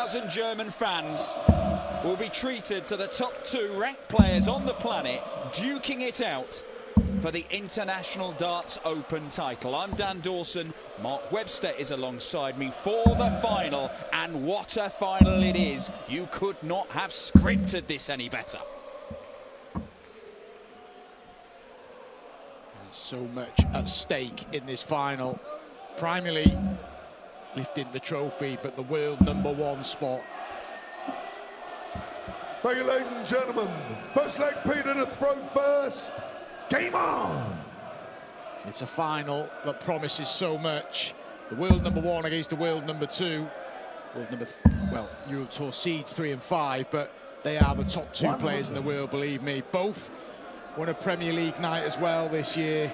60,000 German fans will be treated to the top 2 ranked players on the planet, duking it out for the International Darts Open title. I'm Dan Dawson. Mark Webster is alongside me for the final, and what a final it is. You could not have scripted this any better. There's so much at stake in this final. Primarily lifting the trophy, but the world #1 spot. Thank you, ladies and gentlemen. First leg, Peter to throw first. Game on! It's a final that promises so much. The world #1 against the world #2. Well, Euro Tour seeds 3 and 5, but they are the top 2 players in the world, believe me. Both won a Premier League night as well this year.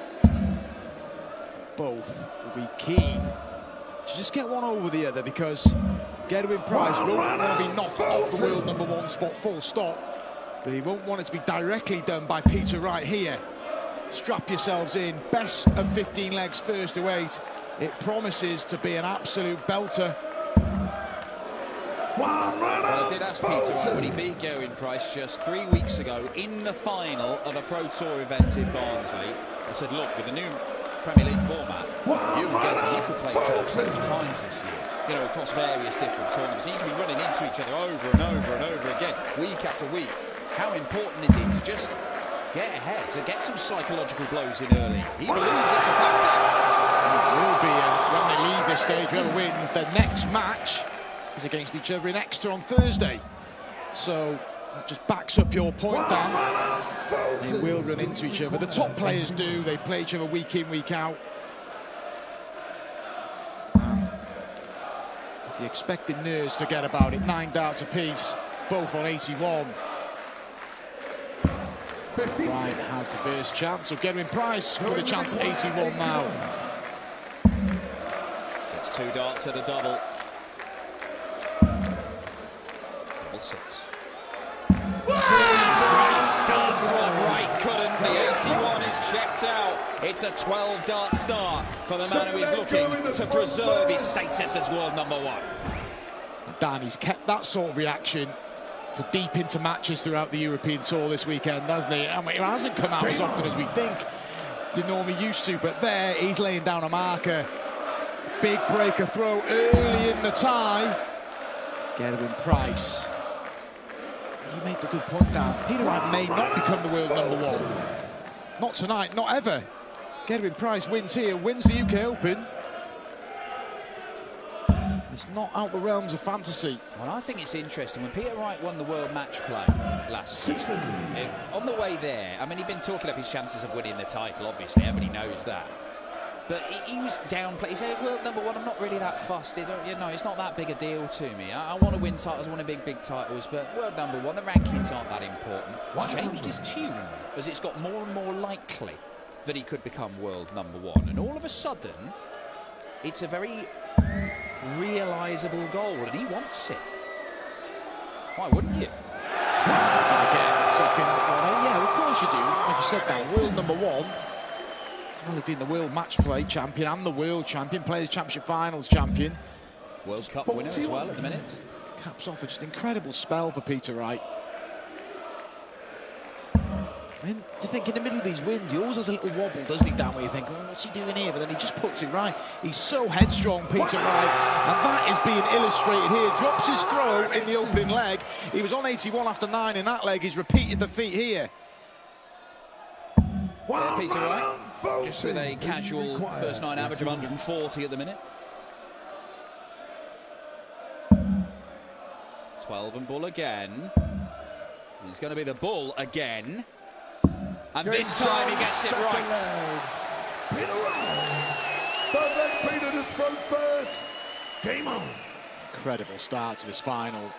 Both will be keen to just get one over the other, because Gerwyn Price won't want to be knocked off the world #1 spot full stop, but he won't want it to be directly done by Peter Wright here. Strap yourselves in. Best of 15 legs, first to 8. It promises to be an absolute belter. Well, I did ask Peter Wright when he beat Gerwyn Price just 3 weeks ago in the final of a Pro Tour event in Barnsley. I said, look, with the new Premier League format, you could play each other 20 times this year, you know, across various different tournaments. You can be running into each other over and over and over again, week after week. How important is it to just get ahead, to get some psychological blows in early? He believes it's a factor. It will be, and when they leave this stage, whoever wins their next match is against each other in Exeter on Thursday. So that just backs up your point, Dan. They will run into each other. The top players do. They play each other week in, week out. If you expected nerves, forget about it. 9 darts apiece, both on 81. Wright has the first chance, so Gerwyn Price with a chance at 81 now. Gets 2 darts at a double. Double 6. Price does what Wright couldn't. The 81 is checked out. It's a 12-dart start for the man who is looking to preserve his status as world #1. Dan, he's kept that sort of reaction for deep into matches throughout the European Tour this weekend, hasn't he? I mean, it hasn't come out as often as we think you're normally used to, but there he's laying down a marker. Big breaker throw early in the tie. Gerwyn Price. You made the good point, Dan. Peter Wright may not become the world #1. Not tonight, not ever. Gerwyn Price wins here, wins the UK Open. It's not out the realms of fantasy. Well, I think it's interesting. When Peter Wright won the World Match Play last season, on the way there, I mean, he'd been talking up his chances of winning the title, obviously, everybody knows that. But he was downplayed. He said, world #1, I'm not really that fussed. You know, it's not that big a deal to me. I want to win titles, I want to win big titles, but world #1, the rankings aren't that important. He's changed his tune as it's got more and more likely that he could become world #1. And all of a sudden, it's a very realisable goal, and he wants it. Why wouldn't you? Again, second. Yeah, of course you do. Like you said, that world #1. Well, he's been the world match play champion and the world champion, Players' Championship Finals champion. World Cup winner as well at the minute. Caps off a just incredible spell for Peter Wright. I mean, you think in the middle of these wins, he always has a little wobble, doesn't he, Dan, where you think, oh, what's he doing here? But then he just puts it right. He's so headstrong, Peter Wright, and that is being illustrated here. Drops his throw in the opening leg. He was on 81 after 9 in that leg. He's repeated the feat here. Peter Wright, just with a casual first 9 average of 140 at the minute. 12 and bull again. He's going to be the bull again. And this time he gets it right. Peter Wright. Don't let Peter to throw first. Game on. Incredible start to this final.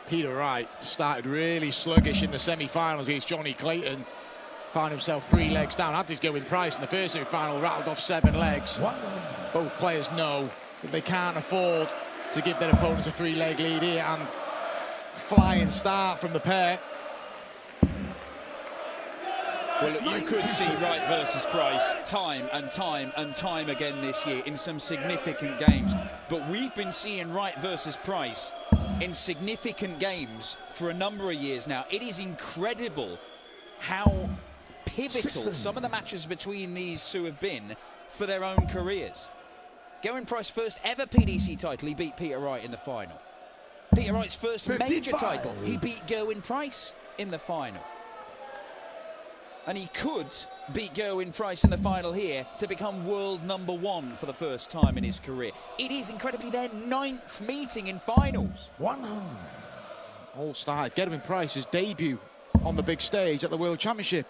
Peter Wright started really sluggish in the semi-finals against Johnny Clayton. Found himself 3 legs down. Had his Gerwyn Price in the first semi-final, rattled off 7 legs. Both players know that they can't afford to give their opponents a 3-leg lead here, and flying start from the pair. Well, look, you could see Wright versus Price time and time and time again this year in some significant games. But we've been seeing Wright versus Price in significant games for a number of years now. It is incredible how pivotal some of the matches between these two have been for their own careers. Gerwyn Price's first ever PDC title, he beat Peter Wright in the final. Peter Wright's first major title, he beat Gerwyn Price in the final. And he could beat Gerwyn Price in the final here to become world #1 for the first time in his career. It is incredibly their 9th meeting in finals. 100. All started Gerwyn Price's debut on the big stage at the World Championship.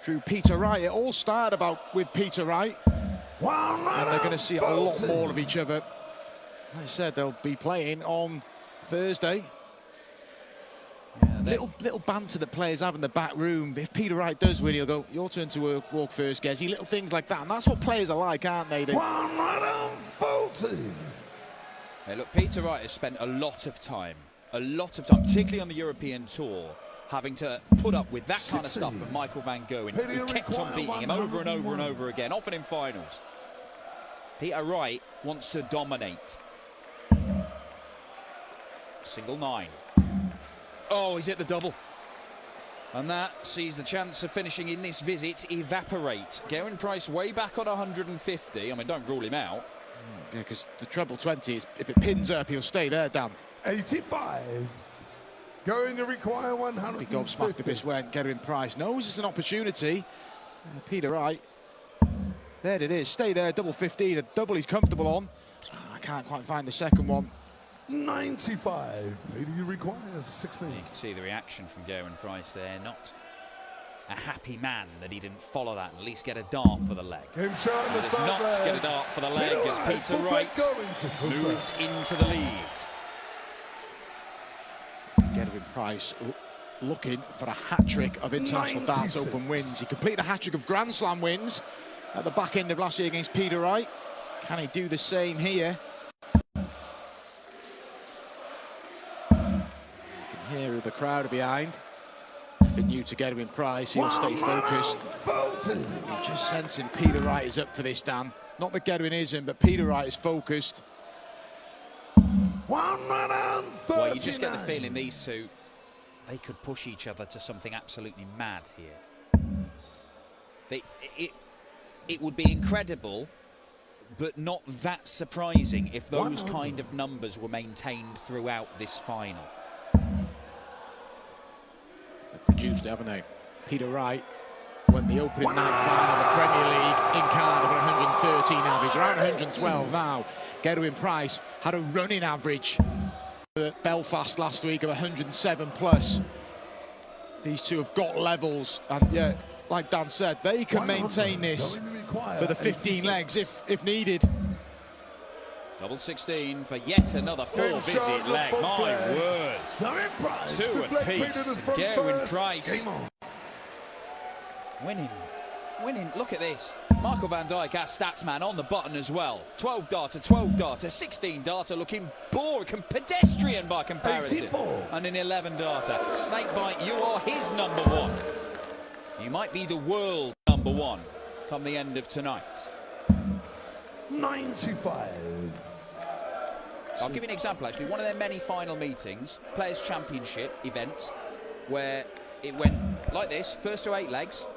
Drew Peter Wright. It all started with Peter Wright. And they're going to see a lot more of each other. Like I said, they'll be playing on Thursday. Yeah, little banter that players have in the back room. If Peter Wright does win, he'll go, your turn to walk first, Gezzy. Little things like that. And that's what players are like, aren't they? 140. Hey, look, Peter Wright has spent a lot of time, particularly on the European tour, having to put up with that kind of stuff from Michael van Gerwen, who kept on beating him over and over and over again, often in finals. Peter Wright wants to dominate. Single 9. Oh, he's hit the double. And that sees the chance of finishing in this visit evaporate. Gerwyn Price way back on 150. I mean, don't rule him out. Yeah, because the treble 20, if it pins up, he'll stay there, Dan. 85. Going to require 150. Big gobsmacked if this went. Gerwyn Price knows it's an opportunity. Peter Wright. There it is. Stay there. Double 15. A double he's comfortable on. I can't quite find the second one. 95. He requires 16. You can see the reaction from Gerwyn Price there. Not a happy man that he didn't follow that and at least get a dart for the leg. Him showing the does not get a dart for the leg as Peter Wright moves into the lead. Gerwyn Price looking for a hat-trick of International Darts Open wins. He completed a hat-trick of Grand Slam wins at the back end of last year against Peter Wright. Can he do the same here? Here the crowd behind. Nothing new to Gerwyn Price. He'll stay focused. You're just sensing Peter Wright is up for this, Dan. Not that Gerwyn isn't, but Peter Wright is focused. Well, you just get the feeling these two, they could push each other to something absolutely mad here. It would be incredible, but not that surprising if those kind of numbers were maintained throughout this final. Produced it, haven't they? Peter Wright won the opening night final of the Premier League in Cardiff at 113 average, around 112 now. Gerwyn Price had a running average at Belfast last week of 107 plus. These two have got levels, and yeah, like Dan said, they can maintain this for the 15 legs if needed. Double 16 for yet another full visit leg. My word. Two apiece. Gerwyn Price winning. Look at this. Michael van Dijk, our stats man, on the button as well. 12 darter, 12 darter, 16 darter, looking bored, pedestrian by comparison. 84. And an 11 darter. Snakebite, you are his #1. You might be the world #1 come the end of tonight. 95. I'll give you an example, actually. One of their many final meetings, Players' Championship event, where it went like this, first to 8 legs.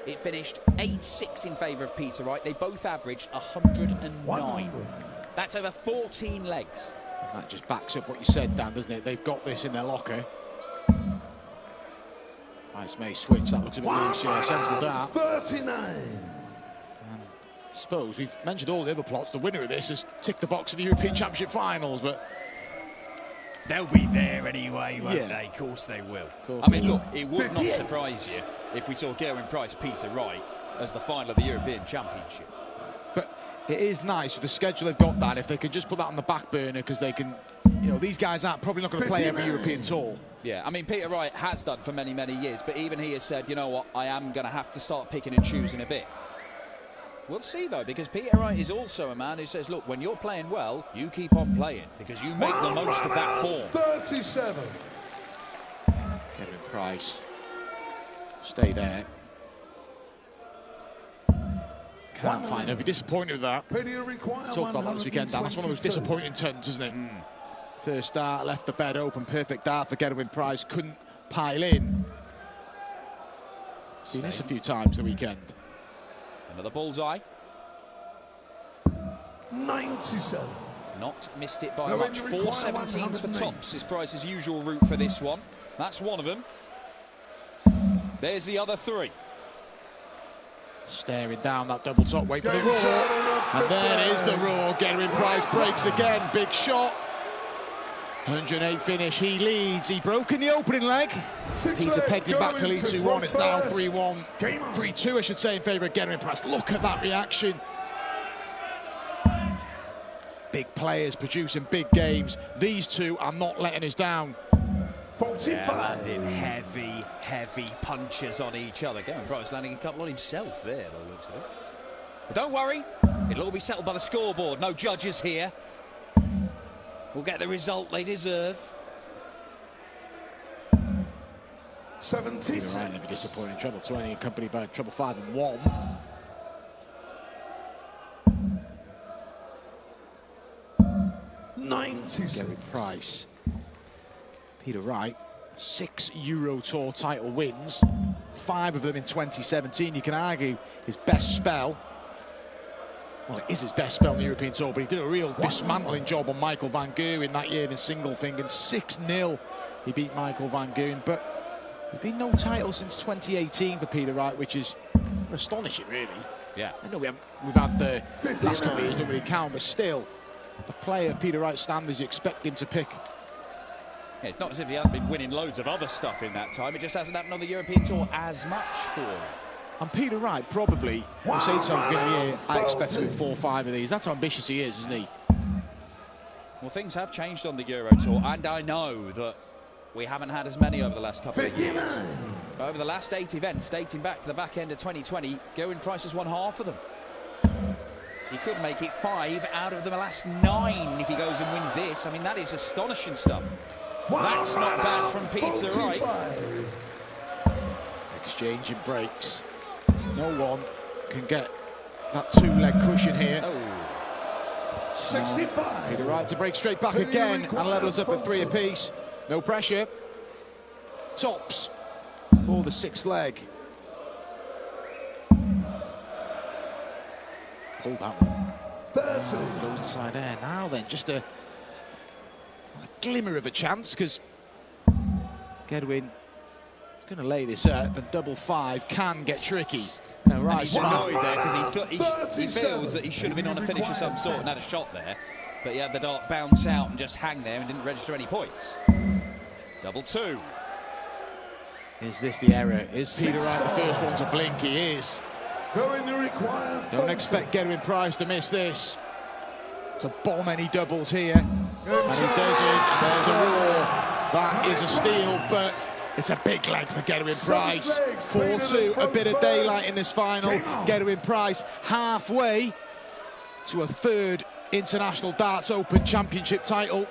It finished 8-6 in favour of Peter Wright. They both averaged 109. That's over 14 legs. And that just backs up what you said, Dan, doesn't it? They've got this in their locker. Price may switch. That looks a bit loose. Yeah, sensible that. 39. I suppose we've mentioned all the other plots. The winner of this has ticked the box of the European Championship finals, but they'll be there anyway, won't they? Of course they will. I mean, look, it would not surprise you if we saw Gerwyn Price, Peter Wright as the final of the European Championship. But it is nice with the schedule they've got, that if they could just put that on the back burner, because they can, you know, these guys aren't probably not going to play every European tour. Yeah, I mean, Peter Wright has done for many, many years, but even he has said, you know what, I am going to have to start picking and choosing a bit. We'll see, though, because Peter Wright is also a man who says, look, when you're playing well, you keep on playing, because you make the most of that form. 37. Gerwyn Price, stay there. Can't find it. I'd be disappointed with that. Peter require Talked about that this weekend, Dan. That's one of those disappointing turns, isn't it? First start, left the bed open, perfect dart for Gerwyn Price, couldn't pile in. Seen this a few times the weekend. Another bullseye. 97. Not missed it by No, much. it require 417s for 108. tops is Price's usual route for this one. That's one of them. There's the other three. Staring down that double top, wait for the roar. And there is the roar. Gerwyn Price breaks again. Big shot. 108 finish. He leads. He broke in the opening leg. Peter pegged him back to lead 2-1. It's now 3-1. 3-2, I should say, in favour of Gerwyn Price. Look at that reaction. Big players producing big games. These two are not letting us down. 45. Yeah, landing heavy punches on each other. Gerwyn Price landing a couple on himself there, by the looks of it. But don't worry, it'll all be settled by the scoreboard. No judges here. We'll get the result they deserve. 76. Right, they'll be disappointing. Treble 20 accompanied by treble 5 and 1. Gerwyn Price. Peter Wright, 6 Euro Tour title wins, 5 of them in 2017. You can argue his best spell. Well, it is his best spell in the European Tour, but he did a real dismantling job on Michael van Gerwen that year in single finger. 6-0 he beat Michael van Gerwen, but there's been no title since 2018 for Peter Wright, which is astonishing, really. Yeah. I know we've had the last couple of years, don't really count, but still, the player Peter Wright standards, you expect him to pick. Yeah, it's not as if he hasn't been winning loads of other stuff in that time. It just hasn't happened on the European Tour as much for him. And Peter Wright probably, I say to him beginning of the year, I expect to win 4 or 5 of these. That's how ambitious he is, isn't he? Well, things have changed on the Euro Tour, and I know that we haven't had as many over the last couple of years. Over the last 8 events, dating back to the back end of 2020, Gerwyn Price has won half of them. He could make it 5 out of the last 9 if he goes and wins this. I mean, that is astonishing stuff. That's not bad from Peter Wright. Exchanging breaks. No one can get that 2-leg cushion here. Oh. 65. Peter Wright to break straight back again and level us up at 3 apiece. No pressure. Tops for the 6th leg. Pull that one. 30. Goes inside air. Now then, just a glimmer of a chance, because Gerwyn is going to lay this up, and double 5 can get tricky. Now, right, He's annoyed there because he feels that he should have been on a finish of some sort and had a shot there, but he had the dart bounce out and just hang there and didn't register any points. Double 2. Is this the error? Is Peter Wright the first one to blink? He is. Don't expect Gerwyn Price to miss this. To bomb any doubles here. And he does it. There's a roar. That is a steal, but it's a big leg for Gerwyn Price. 4-2, a bit of daylight in this final. Gerwyn Price halfway to a 3rd International Darts Open Championship title.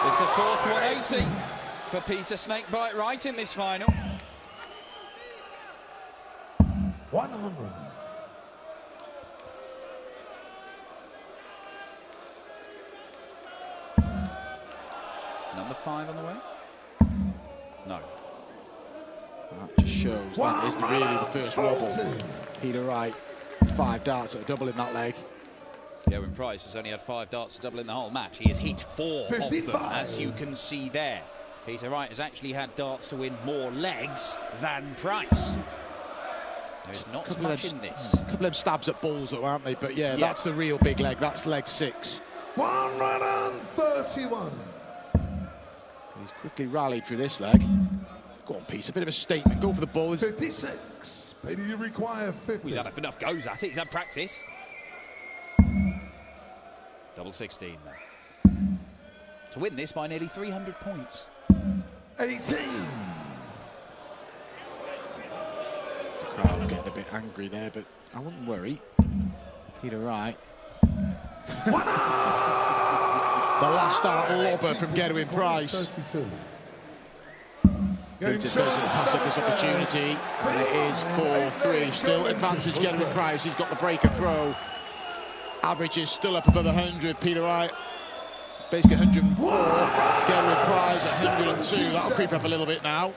It's a 4th 180 for Peter Snakebite Wright in this final. 100. Number 5 on the way? No. That just shows that is really the first wobble. Peter Wright, 5 darts at a double in that leg. Gerwyn Price has only had 5 darts to double in the whole match. He has hit 4 of them, as you can see there. Peter Wright has actually had darts to win more legs than Price. There's not much in this. A couple of them stabs at balls, though, aren't they? But yeah, that's the real big leg. That's leg 6. 131. He's quickly rallied through this leg. Go on, Peter, a bit of a statement. Go for the ball. 56. Peter, you require 50. He's had enough goes at it. He's had practice. Double 16 then. To win this by nearly 300 points. 18. The crowd are getting a bit angry there, but I wouldn't worry. Peter Wright. The last start lobber from Gerwyn Price. 32. Putin doesn't pass up this opportunity, and it is 4-3. Still advantage Gerwyn Price. He's got the breaker throw. Average is still up above 100. Peter Wright, basically 104. Gerwyn Price at 102. That'll creep up a little bit now.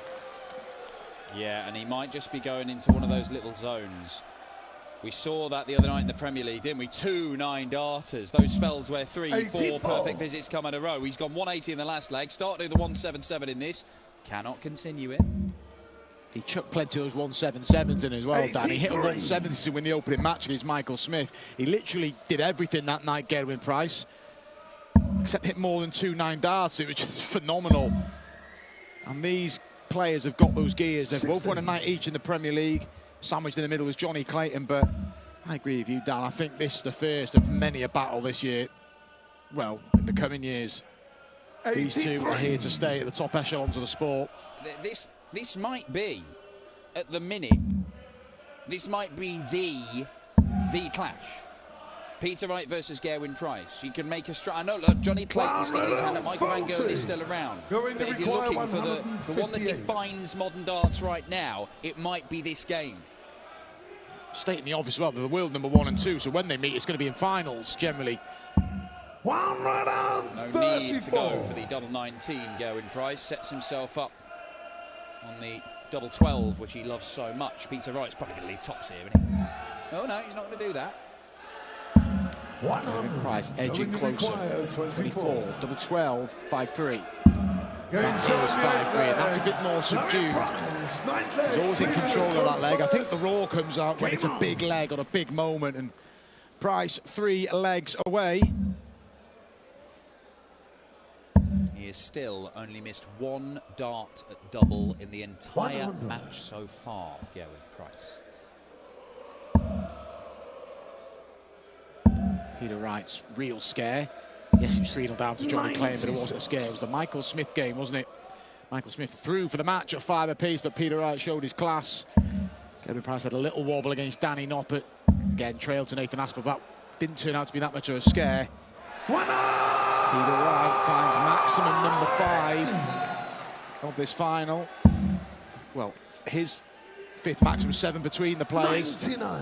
Yeah, and he might just be going into one of those little zones. We saw that the other night in the Premier League, didn't we? 2 9-darters. Those spells where 3, 4 perfect visits come in a row. He's gone 180 in the last leg. Started with the 177 in this. Cannot continue it. He chucked plenty of those 177s in as well, Dan. He hit a 170 to win the opening match against Michael Smith. He literally did everything that night, Gerwyn Price, except hit more than 2 9-darts. It was just phenomenal. And these players have got those gears. They've both won a night each in the Premier League. Sandwiched in the middle was Johnny Clayton, but I agree with you, Dan. I think this is the first of many a battle this year. Well, in the coming years. These two are here to stay at the top echelons of the sport. This might be, at the minute, this might be the clash. Peter Wright versus Gerwyn Price. You can make a strike. I know, look, Johnny Clayton sticking his hand up. Michael Van Gerwen is still around. But if you're looking for the one that defines modern darts right now, it might be this game. State in the office, well, they're the world number 1 and 2, so when they meet, it's going to be in finals, generally. No need to go for the double 19. Gerwyn Price sets himself up on the double 12, which he loves so much. Peter Wright's probably going to leave tops here, isn't he? Oh, no, he's not going to do that. Gerwyn Price edging closer. 24, double 12, 5-3. That is 5-3, and that's a bit more subdued. He's always in control of that leg. I think the roar comes out when it's a big leg or a big moment, and Price 3 legs away. He has still only missed 1 dart at double in the entire match so far, Gerwyn Price. Peter Wright's real scare. Yes, he was 3-0 down to Johnny Clayton, but it wasn't a scare. It was the Michael Smith game, wasn't it? Michael Smith threw for the match at 5 apiece, but Peter Wright showed his class. Gerwyn Price had a little wobble against Danny Noppert. Again, trailed to Nathan Aspel, but didn't turn out to be that much of a scare. Peter Wright finds maximum number 5 of this final. Well, his 5th maximum, 7 between the players. 99.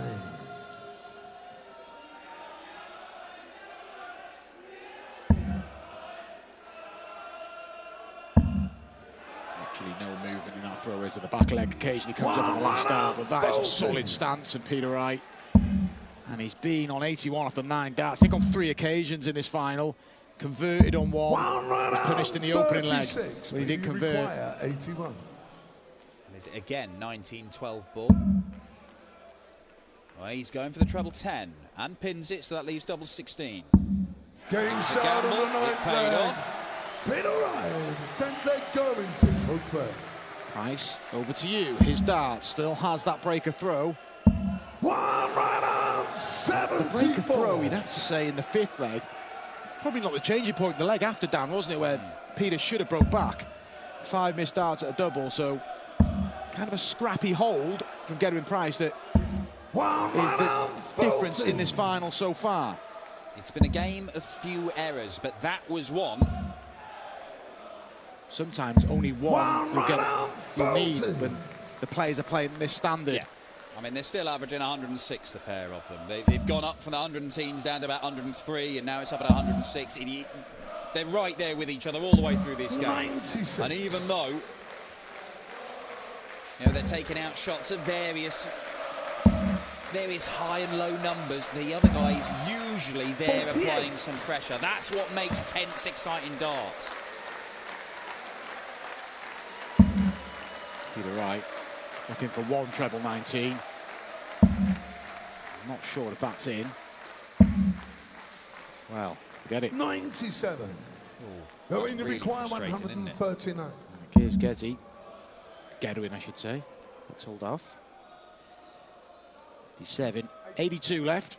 Actually, no movement in that throw into the back leg. Occasionally comes up on the last dart, but that is a solid stance from Peter Wright. And he's been on 81 after 9 darts. I think on 3 occasions in this final. Converted on 1. Was punished in the opening leg, but he did convert. 81. And is it again 19-12 ball? Well, he's going for the treble 10 and pins it, so that leaves double 16. Game shot on the 9th paid leg. off. Peter Wright, 10th leg going to throw first. Price, over to you. His dart still has that breaker throw. 74. The breaker throw, you'd have to say, in the 5th leg. Probably not the changing point in the leg after, Dan, wasn't it, where Peter should have broke back. 5 missed darts at a double, so kind of a scrappy hold from Gerwyn Price that is the difference in this final so far. It's been a game of few errors, but that was one. Sometimes only one you'll need when the players are playing this standard. Yeah. I mean, they're still averaging 106, the pair of them. They've gone up from the 110s down to about 103, and now it's up at 106. They're right there with each other all the way through this game. 96. And even though, you know, they're taking out shots at various high and low numbers, the other guy is usually there applying some pressure. That's what makes tense, exciting darts. Peter Wright looking for 1 treble 19. I'm not sure if that's in. Well, forget it. 97. Going to really require frustrating, 139. Here's Gerwyn, I should say. That's hold off. 57. 82 left.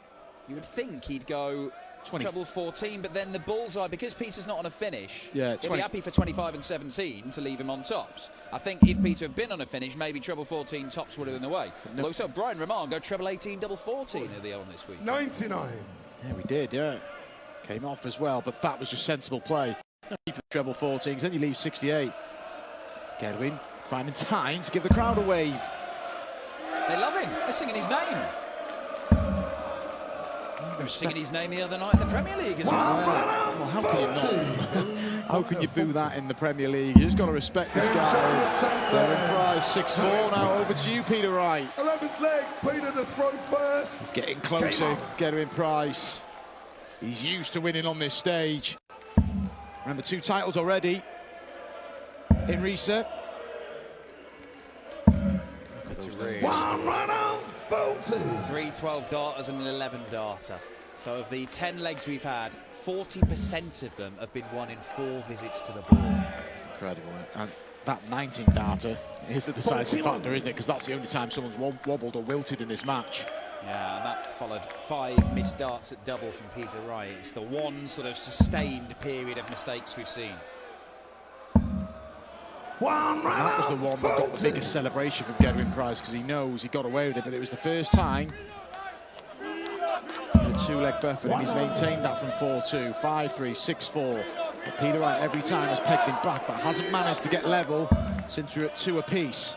You would think he'd go treble 14, but then the bullseye, because Peter's not on a finish, he'd be happy for 25 and 17 to leave him on tops. I think if Peter had been on a finish, maybe treble 14 tops would have been the way. No. Look, so Brian Roman go treble 18, double 14 are they on this week. 99. Yeah, we did, yeah. Came off as well, but that was just sensible play. No need for the treble 14s, then you leave 68. Gerwyn finding time to give the crowd a wave. They love him. They're singing his name. They were singing his name the other night in the Premier League as well. Well, how can you not? How can you boo that in the Premier League? You just got to respect this guy. Gerwyn Price, 6'4" now. Over to you, Peter Wright. 11th leg, Peter to throw first. He's getting closer, Gerwyn Price. He's used to winning on this stage. Remember, 2 titles already in reset. 1 run on 40. 3 12 darters and an 11 darter. So of the 10 legs we've had, 40% of them have been won in 4 visits to the board. Incredible. And that 19 darter is the decisive factor, isn't it? Because that's the only time someone's wobbled or wilted in this match. Yeah, and that followed 5 missed darts at double from Peter Wright. It's the one sort of sustained period of mistakes we've seen. One run. That was the one that got the biggest celebration from Gerwyn Price, because he knows he got away with it, but it was the first time in a 2-leg buffer, and he's maintained that from 4-2, 5-3, 6-4. But Peter Wright every time has pegged him back, but hasn't managed to get level since we're at 2 apiece.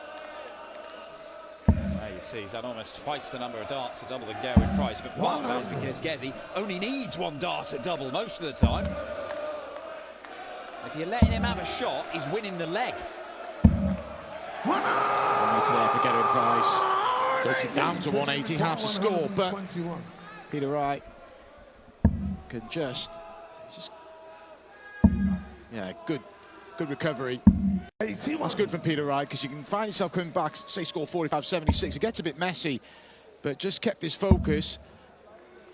There you see, he's had almost twice the number of darts at double than Gerwyn Price, but part of that is because Gezi only needs 1 dart at double most of the time. If you're letting him have a shot, he's winning the leg. 180 there for Gerwyn Price. Takes it down to 180, half the score, but Peter Wright can just yeah, good recovery. That's good from Peter Wright, because you can find yourself coming back, say score 45-76. It gets a bit messy, but just kept his focus,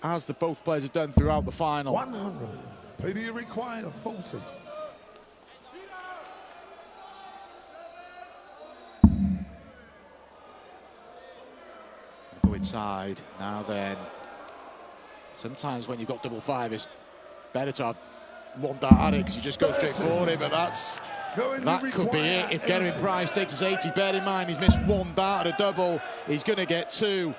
as the both players have done throughout the final. 100. Peter, you require 40. Go inside, now then. Sometimes when you've got double 5, it's better to have 1 dart at it, because you just go straight forward it, but that could be it. If Gerwyn Price takes his 80, bear in mind he's missed 1 dart at a double, he's going to get 2.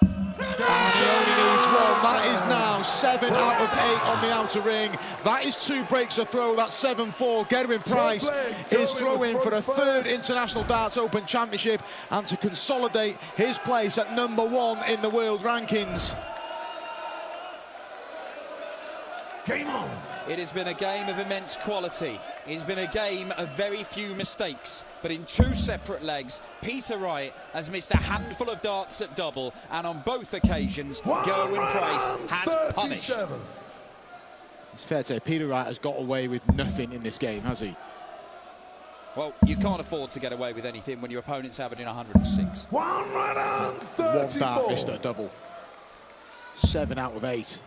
And he only needs 1. That is now 7 out of 8 on the outer ring. That is 2 breaks a throw. That's 7-4. Gerwyn Price is throwing for a 3rd International Darts Open Championship, and to consolidate his place at #1 in the world rankings. Game on. It has been a game of immense quality. It's been a game of very few mistakes, but in 2 separate legs, Peter Wright has missed a handful of darts at double, and on both occasions, Gerwyn Price has punished. It's fair to say Peter Wright has got away with nothing in this game, has he? Well, you can't afford to get away with anything when your opponent's averaging 106. 1 run on 34. 1 dart missed at a double. 7 out of 8.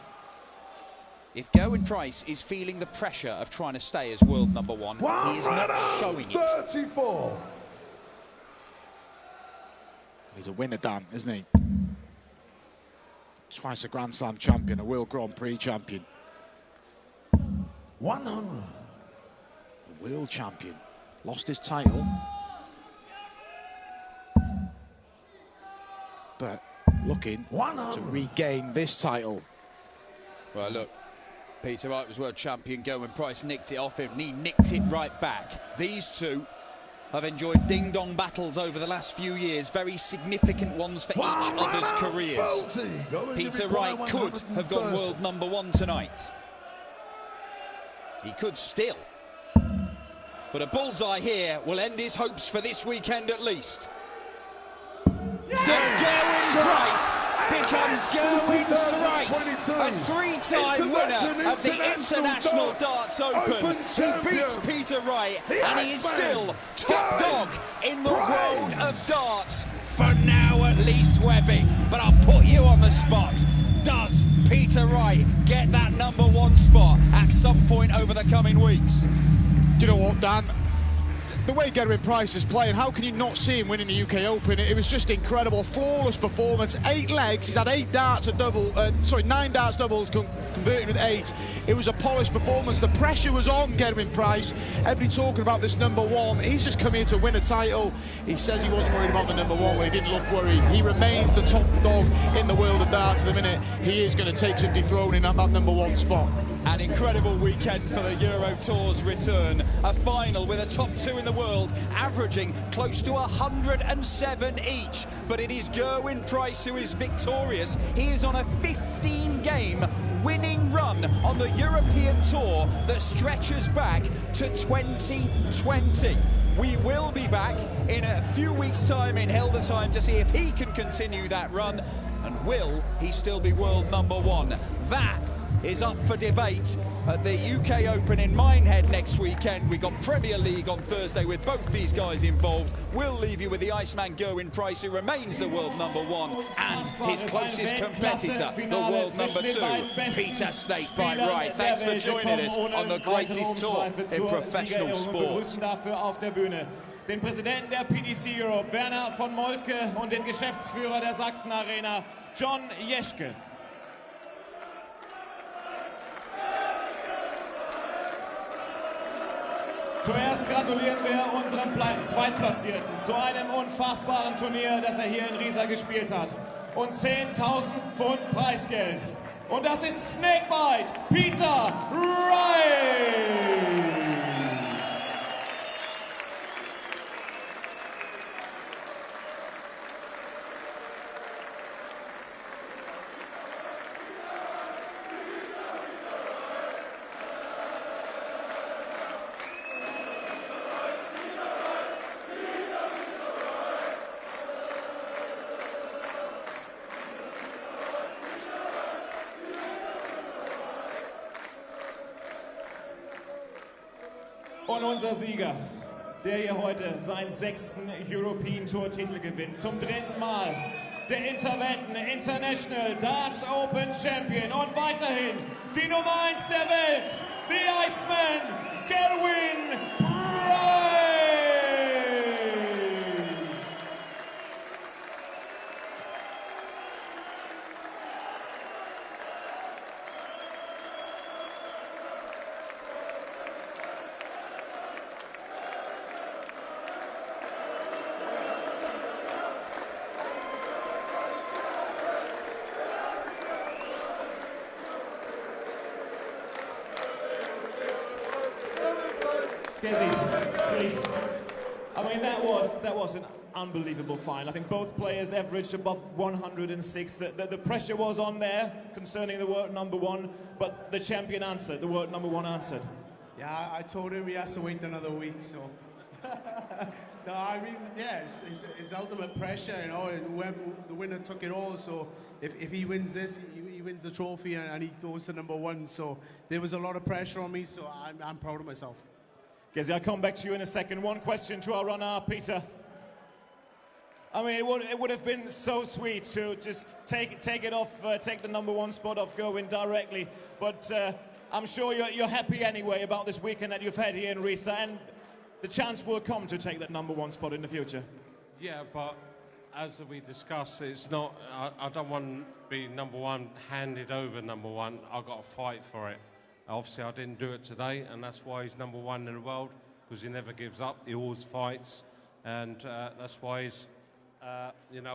If Gerwyn Price is feeling the pressure of trying to stay as world #1, he is not showing it. 34. He's a winner, Dan, isn't he? Twice a Grand Slam champion, a World Grand Prix champion. 100. A world champion. Lost his title. But looking to regain this title. Well, look. Peter Wright was world champion, Gerwyn Price nicked it off him, and he nicked it right back. These two have enjoyed ding-dong battles over the last few years, very significant ones for each other's careers. Peter Wright could have gone world #1 tonight. He could still. But a bullseye here will end his hopes for this weekend at least. As Gerwyn Price becomes Gerwyn Thrice, a 3-time winner of the International Darts Open. He beats Peter Wright, and he is still top dog in the world of darts, for now at least, Webby. But I'll put you on the spot. Does Peter Wright get that #1 spot at some point over the coming weeks? Do you know what, Dan? the way Gerwyn Price is playing, how can you not see him winning the UK Open? It was just incredible, flawless performance. 8 legs, he's had 9 darts doubles converted with 8. It was a polished performance. The pressure was on Gerwyn Price. Everybody talking about this number 1. He's just come here to win a title. He says he wasn't worried about the number 1, but he didn't look worried. He remains the top dog in the world of darts at the minute. He is going to take some dethroning at that number 1 spot. An incredible weekend for the Euro Tour's return. A final with a top 2 in the world, averaging close to 107 each. But it is Gerwyn Price who is victorious. He is on a 15-game winning run on the European Tour that stretches back to 2020. We will be back in a few weeks' time in Hildesheim to see if he can continue that run, and will he still be world number 1? That is up for debate at the UK Open in Minehead next weekend. We've got Premier League on Thursday with both these guys involved. We'll leave you with the Iceman Gerwyn Price, who remains the world number 1, and his closest competitor, the world number 2, Peter Snakebite Wright. Thanks for joining us on the greatest tour in professional sport. Den Präsidenten der PDC Europe, Werner von Moltke, und den Geschäftsführer der Sachsen Arena, John Jeschke. Zuerst gratulieren wir unserem Zweitplatzierten zu einem unfassbaren Turnier, das er hier in Riesa gespielt hat. Und 10.000 Pfund Preisgeld. Und das ist Snakebite Peter Wright! Und unser Sieger, der hier heute seinen 6. European Tour Titel gewinnt, zum 3. Mal der Interwetten International Darts Open Champion und weiterhin die Nummer 1 der Welt, the Iceman, Gerwyn Price! Gezi, please. I mean, that was an unbelievable final. I think both players averaged above 106. The pressure was on there concerning the world number 1, but the champion answered, the world number 1 answered. Yeah, I told him he has to wait another week, so. No, I mean, yeah, it's ultimate pressure, you know, the winner took it all, so if he wins this, he wins the trophy and he goes to number 1, so there was a lot of pressure on me, so I'm proud of myself. Gezi, I'll come back to you in a second. One question to our runner, Peter. I mean, it would have been so sweet to just take it off, take the number 1 spot off Gerwyn directly, but I'm sure you're happy anyway about this weekend that you've had here in Riesa, and the chance will come to take that number 1 spot in the future. Yeah, but as we discussed, it's not. I don't want to be number 1 handed over number 1. I've got to fight for it. Obviously, I didn't do it today, and that's why he's number 1 in the world, because he never gives up. He always fights, and that's why he's,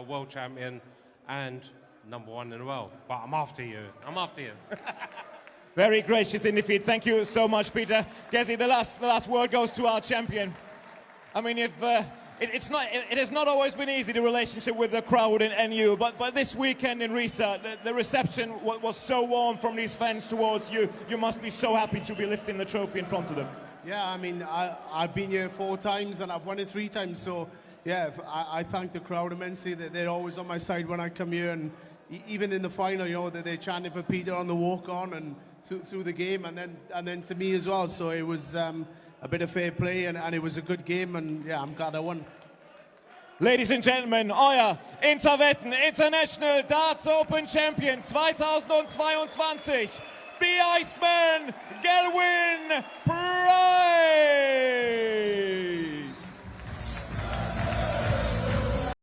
world champion and number 1 in the world. But I'm after you. I'm after you. Very gracious in defeat. Thank you so much, Peter. Gezi, the last word goes to our champion. I mean, it has not always been easy, the relationship with the crowd and you, but this weekend in Riesa, the reception was so warm from these fans towards you. You must be so happy to be lifting the trophy in front of them. Yeah, I mean, I've been here 4 times and I've won it 3 times, so yeah, I thank the crowd immensely. That they're always on my side when I come here, and even in the final, you know, they're chanting for Peter on the walk-on and through the game, and then to me as well. So it was a bit of fair play, and it was a good game, and yeah, I'm glad I won. Ladies and gentlemen, euer Interwetten International Darts Open Champion 2022, the Iceman, Gerwyn Price.